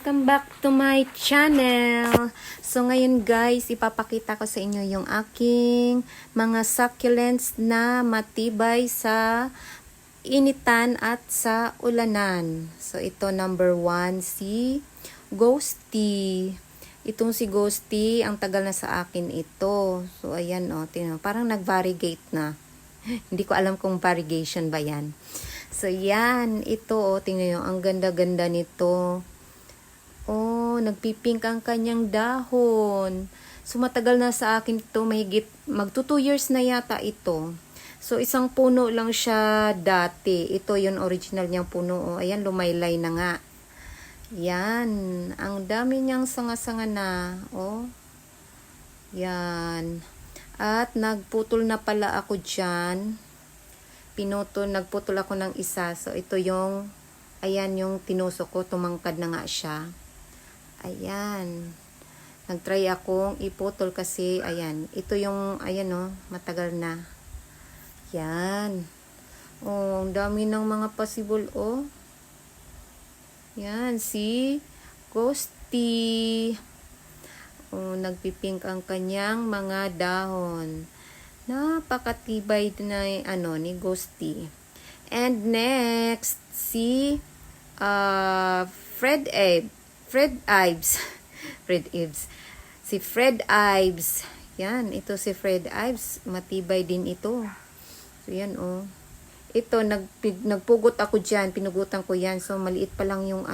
Welcome back to my channel. So ngayon guys, ipapakita ko sa inyo yung aking mga succulents na matibay sa initan at sa ulanan. So ito number 1, si Ghosty. Itong si Ghosty, ang tagal na sa akin ito. So ayan o, tingnan, parang nag-variegate na. Hindi ko alam kung variegation ba yan. So yan, ito o, tingnan nyo, ang ganda-ganda nito. Oh, nagpipink ang kanyang dahon. So, matagal na sa akin ito. Mahigit, magto 2 years na yata ito. So, isang puno lang siya dati. Ito yung original niyang puno. Oh, ayan, lumaylay na nga. Yan. Ang dami niyang sanga-sanga na. Oh. Yan. At nagputol na pala ako dyan. Nagputol ako ng isa. So, ito yung, ayan yung tinusok ko. Tumangkad na nga siya. Ayan. Nagtry akong iputol kasi, ayan. Ito yung, ayan o, matagal na. Yan. Oh, ang dami ng mga possible, oh. Yan, si Ghosty. Oh, nagpipink ang kanyang mga dahon. Napakatibay na, ni Ghosty. And next, si, Fred Ives. Si Fred Ives. Yan, ito si Fred Ives. Matibay din ito. So, yan, oh. Ito, nagpugot ako dyan. Pinugutan ko yan. So, maliit pa lang yung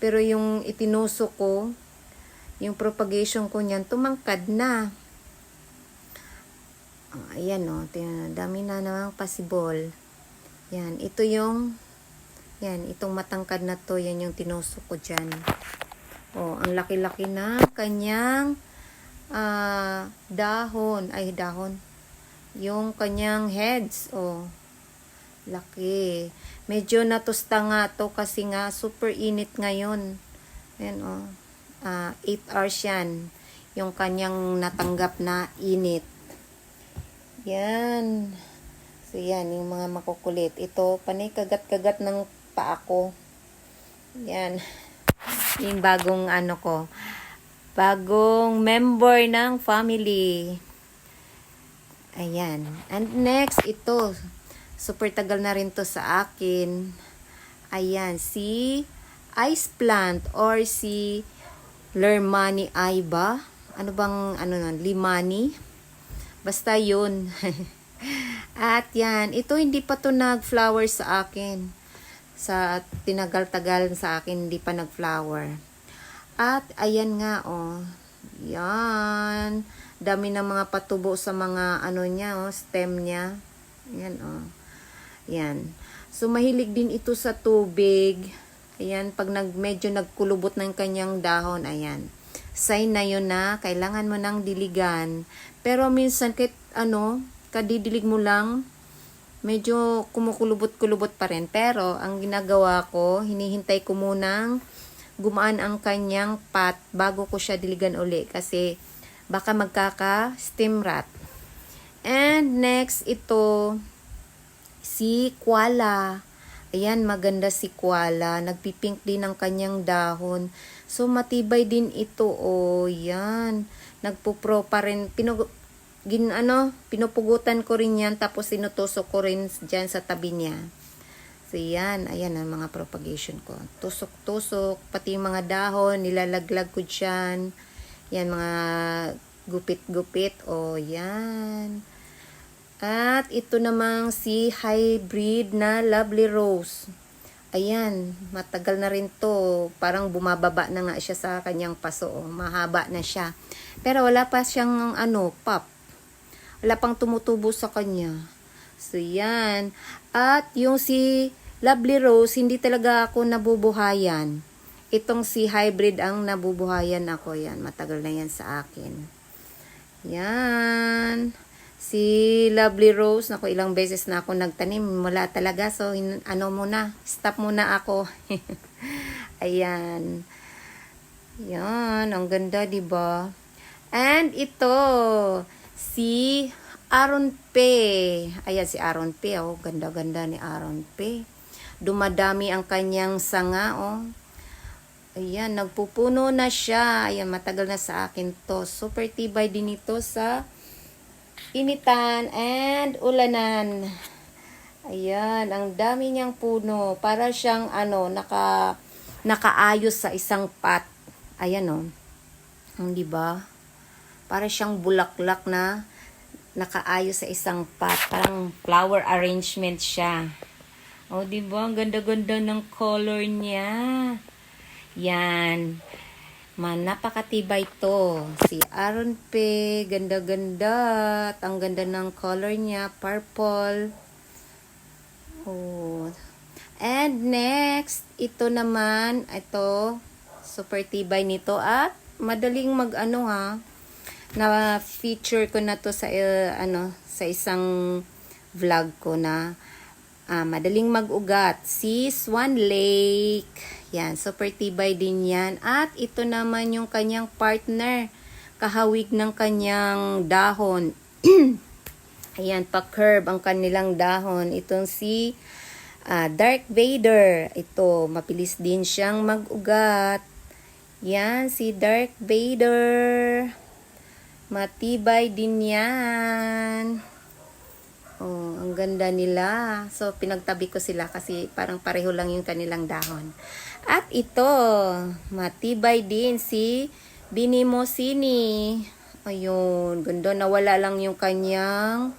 Pero yung itinuso ko, yung propagation ko niyan, tumangkad na. Oh, ayan, oh. Dami na namang possible. Yan, ito yung yan, itong matangkad na to, yan yung tinusok ko dyan. Oh, ang laki-laki na kanyang dahon. Yung kanyang heads. Oh, laki. Medyo natusta nga to kasi nga super init ngayon. Yan, oh. 8 hours yan. Yung kanyang natanggap na init. Yan. So, yan, yung mga makukulit. Ito, panay kagat-kagat ng pa ako. Yan. Yung bagong bagong member ng family. Ayan. And next, ito. Super tagal na rin to sa akin. Ayan. Si ice plant or si Lermani Aiba. Ano bang, Limani? Basta yun. At yan. Ito, hindi pa to nag-flower sa akin. Sa tinagal-tagal sa akin, hindi pa nag-flower. At, ayan nga, oh. Yan. Dami ng mga patubo sa mga, niya, oh, stem niya. Ayan, oh. Yan. So, mahilig din ito sa tubig. Ayan, pag medyo nagkulubot ng kanyang dahon, ayan. Sign na yun na, kailangan mo nang diligan. Pero minsan, kahit, kadidilig mo lang, medyo kumukulubot-kulubot pa rin. Pero, ang ginagawa ko, hinihintay ko munang gumaan ang kanyang pot bago ko siya diligan uli. Kasi, baka magkaka-stem rot. And, next, ito, si Koala. Ayan, maganda si Koala. Nagpipink din ang kanyang dahon. So, matibay din ito. Oh, yan. Nagpupro pa rin. Pinupugutan ko rin yan, tapos sinutusok ko rin dyan sa tabi niya. So, yan. Ayan ang mga propagation ko. Tusok-tusok, pati yung mga dahon, nilalaglag ko dyan. Yan, mga gupit-gupit. O, yan. At, ito namang si hybrid na Lovely Rose. Ayan, matagal na rin to. Parang bumababa na nga siya sa kanyang paso. Mahaba na siya. Pero wala pa siyang, pop. Wala pang tumutubo sa kanya. So, yan. At yung si Lovely Rose, hindi talaga ako nabubuhayan. Itong si hybrid ang nabubuhayan ako. Yan, matagal na yan sa akin. Yan. Si Lovely Rose, ilang beses na ako nagtanim. Wala talaga. So, stop muna ako. Ayan. Yan, ang ganda, diba? And ito, si Aaron P. Ayan si Aaron P. Oh, ganda-ganda ni Aaron P. Dumadami ang kanyang sanga. Oh. Ayan, nagpupuno na siya. Ayan, matagal na sa akin to. Super tibay din ito sa initan and ulanan. Ayan, ang dami niyang puno. Para siyang nakaayos sa isang pot. Ayan oh. Di ba? Para siyang bulaklak na nakaayos sa isang pot. Parang flower arrangement siya. Oh, di ba? Ang ganda-ganda ng color niya. Yan. Napakatibay to. Si Aron P. Ganda-ganda. At ang ganda ng color niya. Purple. Oh. And next, ito naman. Ito. Super tibay nito. At madaling na-feature ko na to sa, sa isang vlog ko na madaling mag-ugat. Si Swan Lake. Yan, super tibay din yan. At ito naman yung kanyang partner. Kahawig ng kanyang dahon. Ayan, pa-curve ang kanilang dahon. Itong si Dark Vader. Ito, mabilis din siyang mag-ugat. Yan, si Dark Vader. Matibay din yan. Oh, ang ganda nila. So, pinagtabi ko sila kasi parang pareho lang yung kanilang dahon. At ito, matibay din si Binimosini. Ayun, ganda. Nawala lang yung kanyang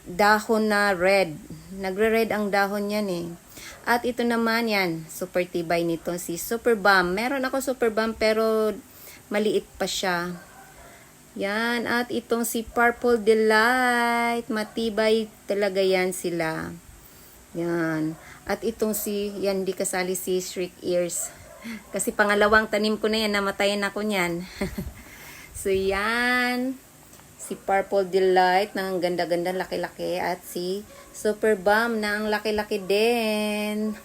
dahon na red. Nagre-red ang dahon yan eh. At ito naman yan, super tibay nito si Super Bomb. Meron ako Super Bomb pero maliit pa siya. Yan, at itong si Purple Delight, matibay talaga yan sila. Yan. At itong yan, di kasali si Shriek Ears. Kasi pangalawang tanim ko na yan, namatayan ako niyan. So, yan. Si Purple Delight na ang ganda-ganda, laki-laki. At si Super Bomb na ang laki-laki din.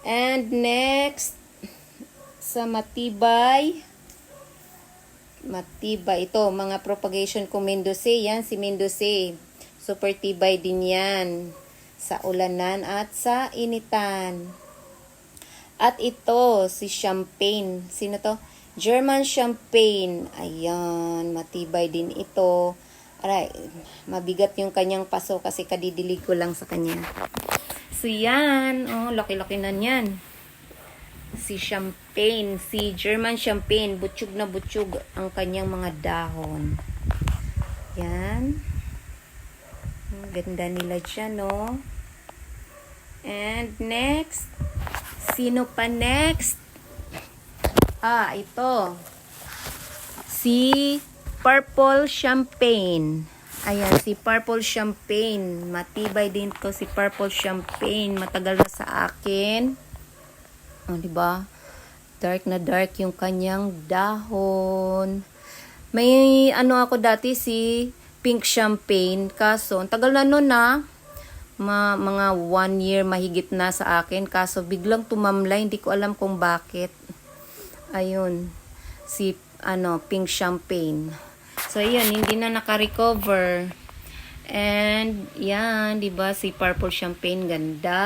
And next, sa matibay ito, mga propagation ko Mendoza. Yan, si Mendoza. Super tibay din yan. Sa ulanan at sa initan. At ito, si Champagne. Sino to? German Champagne. Ayan, matibay din ito. Aray, mabigat yung kanyang paso kasi kadidilig ko lang sa kanya. So, yan. Oh, laki-laki na yan. Si Champagne, si German Champagne. Butsyog na butsyog ang kanyang mga dahon. Yan. Ang ganda nila dyan, no? And next, sino pa next? Ito. Si Purple Champagne. Ayan, si Purple Champagne. Matibay din to si Purple Champagne. Matagal na sa akin. Oh, diba? Dark na dark yung kanyang dahon. May ako dati si Pink Champagne. Kaso, ang tagal na nun mga 1 year mahigit na sa akin. Kaso biglang tumamlay. Hindi ko alam kung bakit. Ayun. Si Pink Champagne. So, ayun. Hindi na naka-recover. And, yan. Diba? Si Purple Champagne. Ganda.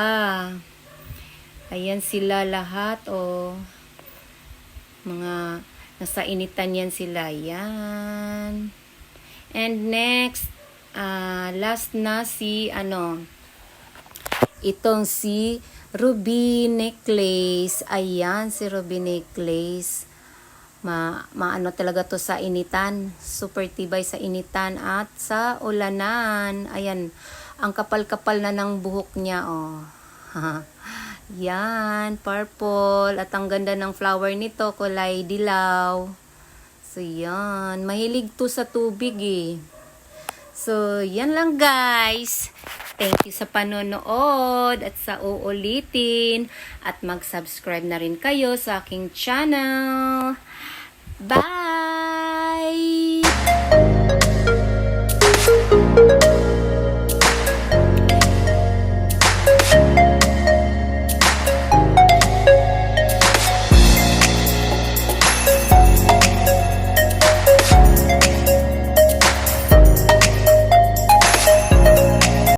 Ayan sila lahat. Mga nasa initan yan sila. Yan. And next. Last na si itong si Ruby Necklace. Ayan, si Ruby Necklace. Maano talaga to sa initan. Super tibay sa initan at sa ulanan. Ayan, ang kapal-kapal na ng buhok niya, oh. Yan, purple. At ang ganda ng flower nito, kulay dilaw. So, yan. Mahilig to sa tubig eh. So, yan lang guys. Thank you sa panonood at sa uulitin. At mag-subscribe na rin kayo sa aking channel. Bye!